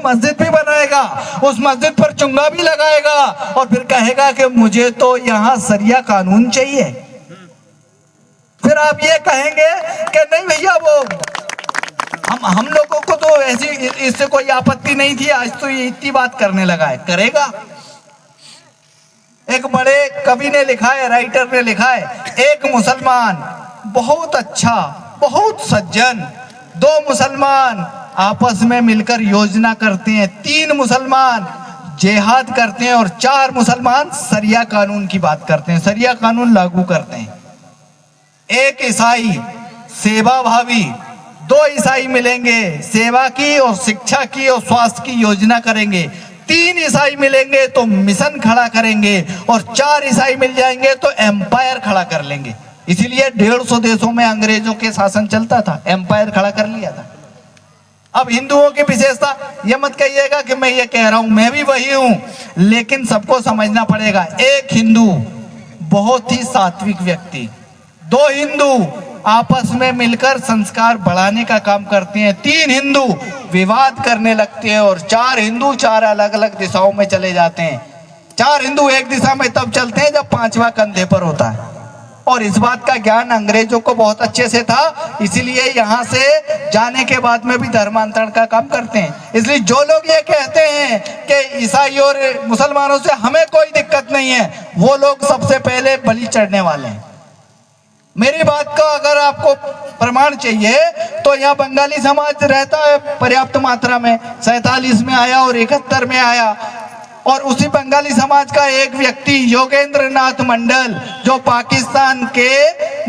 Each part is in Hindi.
मस्जिद भी बनाएगा, उस मस्जिद पर चुंगा भी लगाएगा और फिर कहेगा कि मुझे तो यहाँ सरिया कानून चाहिए। फिर आप ये कहेंगे कि नहीं भैया वो हम लोगों को तो ऐसी इससे कोई आपत्ति नहीं थी, आज तो ये इतनी बात करने लगा है। करेगा। एक बड़े कवि ने लिखा है, राइटर ने लिखा है, एक मुसलमान बहुत अच्छा, बहुत सज्जन, दो मुसलमान आपस में मिलकर योजना करते हैं, तीन मुसलमान जिहाद करते हैं और चार मुसलमान सरिया कानून की बात करते हैं, सरिया कानून लागू करते हैं। एक ईसाई सेवा भावी, दो ईसाई मिलेंगे सेवा की और शिक्षा की और स्वास्थ्य की योजना करेंगे, तीन ईसाई मिलेंगे तो मिशन खड़ा करेंगे और चार ईसाई मिल जाएंगे तो एम्पायर खड़ा कर लेंगे। इसीलिए 150 देशों में अंग्रेजों के शासन चलता था, एम्पायर खड़ा कर लिया था। अब हिंदुओं की विशेषता, ये मत कहिएगा कि मैं ये कह रहा हूं, मैं भी वही हूं, लेकिन सबको समझना पड़ेगा। एक हिंदू बहुत ही सात्विक व्यक्ति, दो हिंदू आपस में मिलकर संस्कार बढ़ाने का काम करते हैं, तीन हिंदू विवाद करने लगते हैं और चार हिंदू चार अलग अलग दिशाओं में चले जाते हैं। चार हिंदू एक दिशा में तब चलते हैं जब पांचवा कंधे पर होता है। और इस बात का ज्ञान अंग्रेजों को बहुत अच्छे से था, इसीलिए यहाँ से जाने के बाद में भी धर्मांतरण का काम करते हैं। इसलिए जो लोग ये कहते हैं कि ईसाई और मुसलमानों से हमें कोई दिक्कत नहीं है, वो लोग सबसे पहले बलि चढ़ने वाले हैं। मेरी बात का अगर आपको प्रमाण चाहिए तो यहाँ बंगाली समाज रहता है पर्याप्त मात्रा में, 47 में आया और 71 में आया, और उसी बंगाली समाज का एक व्यक्ति योगेंद्र नाथ मंडल, जो पाकिस्तान के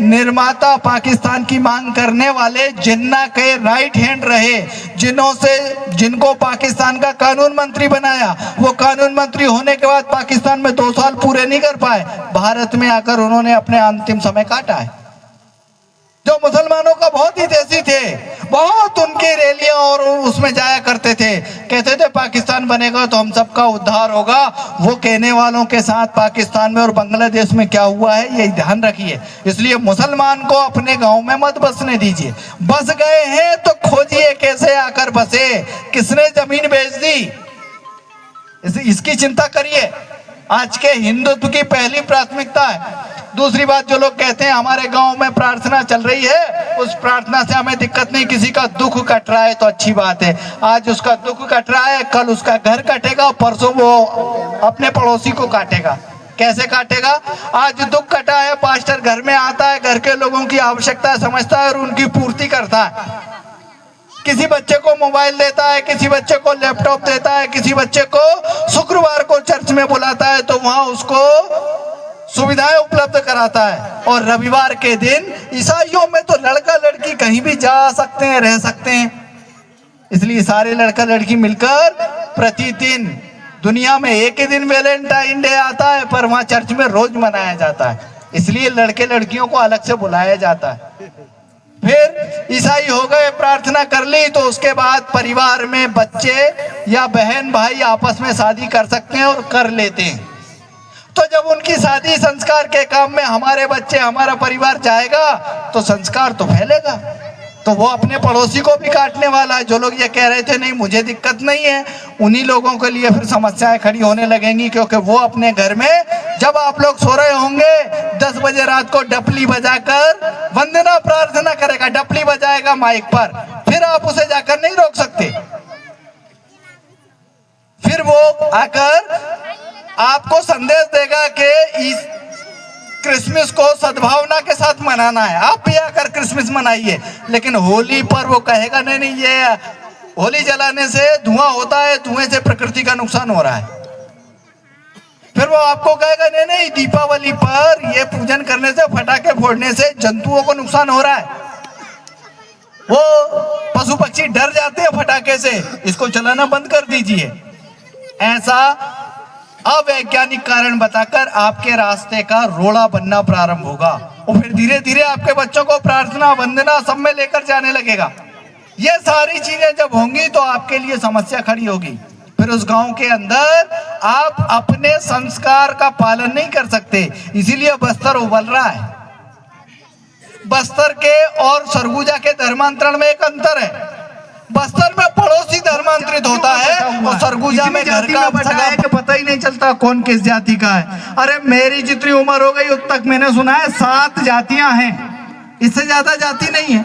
निर्माता, पाकिस्तान की मांग करने वाले जिन्ना के राइट हैंड रहे, जिनको पाकिस्तान का कानून मंत्री बनाया, वो कानून मंत्री होने के बाद पाकिस्तान में 2 साल पूरे नहीं कर पाए, भारत में आकर उन्होंने अपने अंतिम समय काटा है। जो मुसलमानों का बहुत हितैषी थे, बहुत उनकी रैलियां और उसमें जाया करते थे, कहते थे पाकिस्तान बनेगा तो हम सबका उद्धार होगा। वो कहने वालों के साथ पाकिस्तान में और बांग्लादेश में क्या हुआ है ये ध्यान रखिए। इसलिए मुसलमान को अपने गांव में मत बसने दीजिए, बस गए हैं तो खोजिए कैसे आकर बसे, किसने जमीन बेच दी, इसकी चिंता करिए। आज के हिंदुत्व की पहली प्राथमिकता है। दूसरी बात, जो लोग कहते हैं हमारे गांव में प्रार्थना चल रही है, उस प्रार्थना से हमें दिक्कत नहीं, किसी का दुख कट रहा है तो अच्छी बात है। आज उसका दुख कट रहा है, कल उसका घर कटेगा, परसों वो अपने पड़ोसी को काटेगा। कैसे काटेगा? आज दुख कटा है, पास्टर घर में आता है, घर के लोगों की आवश्यकता समझता है और उनकी पूर्ति करता है। किसी बच्चे को मोबाइल देता है, किसी बच्चे को लैपटॉप देता है, किसी बच्चे को शुक्रवार को चर्च में बुलाता है तो वहां उसको सुविधाएं उपलब्ध कराता है। और रविवार के दिन ईसाइयों में तो लड़का लड़की कहीं भी जा सकते हैं, रह सकते हैं। इसलिए सारे लड़का लड़की मिलकर प्रतिदिन, दुनिया में एक ही दिन वैलेंटाइन डे आता है पर वहां चर्च में रोज मनाया जाता है, इसलिए लड़के लड़कियों को अलग से बुलाया जाता है। फिर ईसाई हो गए, प्रार्थना कर ली, तो उसके बाद परिवार में बच्चे या बहन भाई आपस में शादी कर सकते हैं और कर लेते हैं। तो जब उनकी शादी संस्कार के काम में हमारे बच्चे, हमारा परिवार जाएगा तो संस्कार तो फैलेगा, तो वो अपने पड़ोसी को भी काटने वाला है। जो लोग ये कह रहे थे नहीं मुझे दिक्कत नहीं है, उन्हीं लोगों के लिए फिर समस्याएं खड़ी होने लगेंगी, क्योंकि वो अपने घर में जब आप लोग सो रहे होंगे 10 बजे रात को डपली बजाकर वंदना प्रार्थना करेगा, डपली बजाएगा माइक पर, फिर आप उसे जाकर नहीं रोक सकते। फिर वो आकर आपको संदेश देगा कि इस क्रिसमस को सद्भावना के साथ मनाना है, आप भी आकर क्रिसमस मनाइए। लेकिन होली पर वो कहेगा नहीं नहीं, ये होली जलाने से धुआं होता है, धुएं से प्रकृति का नुकसान हो रहा है। फिर वो आपको कहेगा नहीं नहीं, दीपावली पर ये पूजन करने से, फटाके फोड़ने से जंतुओं को नुकसान हो रहा है, वो पशु पक्षी डर जाते हैं फटाके से, इसको चलाना बंद कर दीजिए। ऐसा अवैज्ञानिक कारण बताकर आपके रास्ते का रोड़ा बनना प्रारंभ होगा और फिर धीरे धीरे आपके बच्चों को प्रार्थना, वंदना सब में लेकर जाने लगेगा। ये सारी चीजें जब होंगी तो आपके लिए समस्या खड़ी होगी। फिर उस गांव के अंदर आप अपने संस्कार का पालन नहीं कर सकते, इसीलिए बस्तर उबल रहा है। बस्तर के और सरगुजा के धर्मांतरण में एक अंतर है। बस्तर में पड़ोसी धर्मांतरित होता है हुआ है। सरगुजा में घर का पता है कि पता ही नहीं चलता कौन किस जाति का है। अरे मेरी जितनी उम्र हो गई उत तक मैंने सुना है 7 जातियां हैं, इससे ज्यादा जाति नहीं है,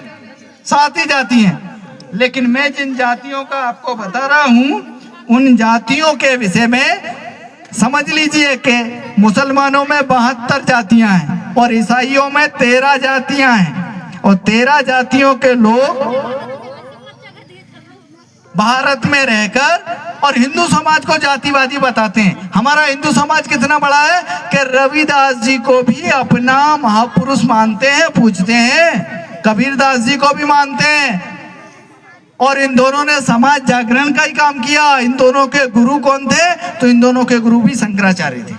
7 ही जाति हैं। लेकिन मैं जिन जातियों का आपको बता रहा हूं उन जातियों के विषय में समझ लीजिए कि मुसलमानों में 72 जातियां हैं और ईसाइयों में 13 जातियां हैं, और 13 जातियों के लोग भारत में रहकर और हिंदू समाज को जातिवादी बताते हैं। हमारा हिंदू समाज कितना बड़ा है कि रविदास जी को भी अपना महापुरुष मानते हैं, पूजते हैं, कबीरदास जी को भी मानते हैं, और इन दोनों ने समाज जागरण का ही काम किया। इन दोनों के गुरु कौन थे? तो इन दोनों के गुरु भी शंकराचार्य थे।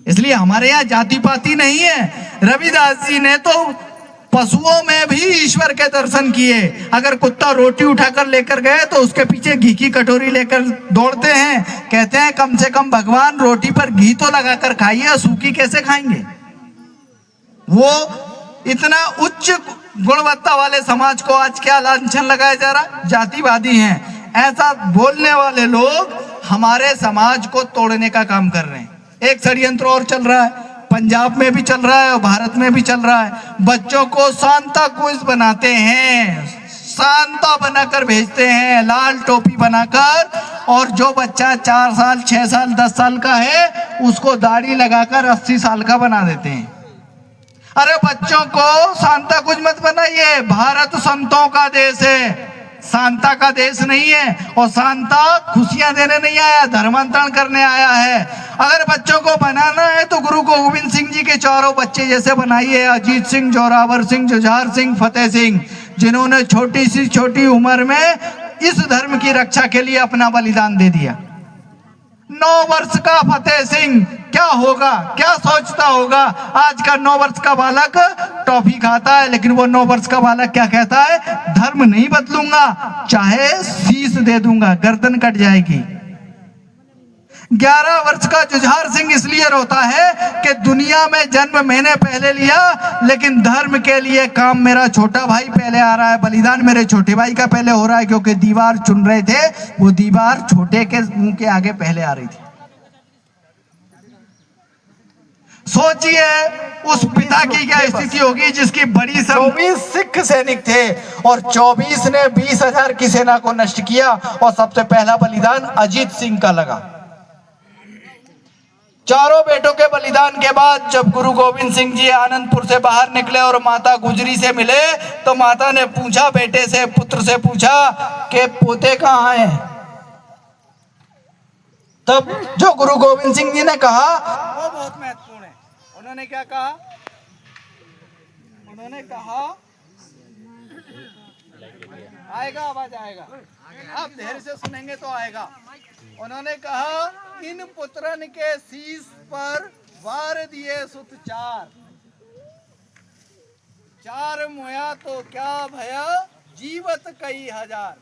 इसलिए हमारे यहाँ जाति पाति नहीं है। रविदास जी ने तो पशुओं में भी ईश्वर के दर्शन किए। अगर कुत्ता रोटी उठाकर लेकर गए तो उसके पीछे घी की कटोरी लेकर दौड़ते हैं, कहते हैं कम से कम भगवान रोटी पर घी तो लगाकर खाइए, सूखी कैसे खाएंगे। वो इतना उच्च गुणवत्ता वाले समाज को आज क्या लांछन लगाया जा रहा? जातिवादी हैं। ऐसा बोलने वाले लोग हमारे समाज को तोड़ने का काम कर रहे हैं। एक षड्यंत्र और चल रहा है, पंजाब में भी चल रहा है और भारत में भी चल रहा है। बच्चों को सांता क्लॉज बनाते हैं, सांता बनाकर भेजते हैं, लाल टोपी बनाकर, और जो बच्चा 4 साल 6 साल 10 साल का है उसको दाढ़ी लगाकर 80 साल का बना देते हैं। अरे बच्चों को सांता कुछ मत बनाइए। भारत संतों का देश है, सांता का देश नहीं है। और सांता खुशियां देने नहीं आया, धर्मांतरण करने आया है। अगर बच्चों को बनाना है तो गुरु गोविंद सिंह जी के चारों बच्चे जैसे बनाइए, अजीत सिंह, जोरावर सिंह, जुझार सिंह, फतेह सिंह, जिन्होंने छोटी सी छोटी उम्र में इस धर्म की रक्षा के लिए अपना बलिदान दे दिया। 9 वर्ष का फतेह सिंह क्या होगा, क्या सोचता होगा? आज का 9 वर्ष का बालक टॉफी खाता है, लेकिन वो 9 वर्ष का बालक क्या कहता है? धर्म नहीं बदलूंगा, चाहे शीश दे दूंगा, गर्दन कट जाएगी। 11 वर्ष का जुझार सिंह इसलिए रोता है कि दुनिया में जन्म मैंने पहले लिया, लेकिन धर्म के लिए काम मेरा छोटा भाई पहले आ रहा है, बलिदान मेरे छोटे भाई का पहले हो रहा है। क्योंकि दीवार चुन रहे थे, वो दीवार छोटे के मुंह के आगे पहले आ रही थी। सोचिए उस पिता की क्या स्थिति होगी जिसकी बड़ी 24 सिख सैनिक थे और 24 ने 20,000 की सेना को नष्ट किया, और सबसे पहला बलिदान अजीत सिंह का लगा। चारों बेटों के बलिदान के बाद जब गुरु गोविंद सिंह जी आनंदपुर से बाहर निकले और माता गुजरी से मिले, तो माता ने पूछा, बेटे से, पुत्र से पूछा कि पोते कहाँ हैं? तब जो गुरु गोविंद सिंह जी ने कहा वो बहुत महत्वपूर्ण है। उन्होंने क्या कहा? उन्होंने कहा, आएगा, आवाज आएगा, आप धैर्य से सुनेंगे तो आएगा। उन्होंने कहा, इन पुत्रन के शीश पर वार दिए सुत 4 मुया तो क्या भया, जीवत कई हजार।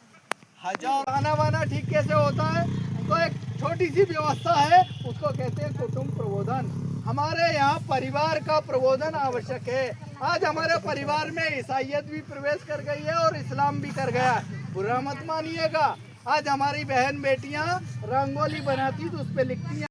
खाना वाना ठीक कैसे होता है? तो एक छोटी सी व्यवस्था है, उसको कहते हैं कुटुंब प्रबोधन। हमारे यहाँ परिवार का प्रबोधन आवश्यक है। आज हमारे परिवार में ईसाइयत भी प्रवेश कर गई है और इस्लाम भी कर गया है, बुरा मत मानिएगा। आज हमारी बहन बेटियां रंगोली बनाती तो उस पे लिखती हैं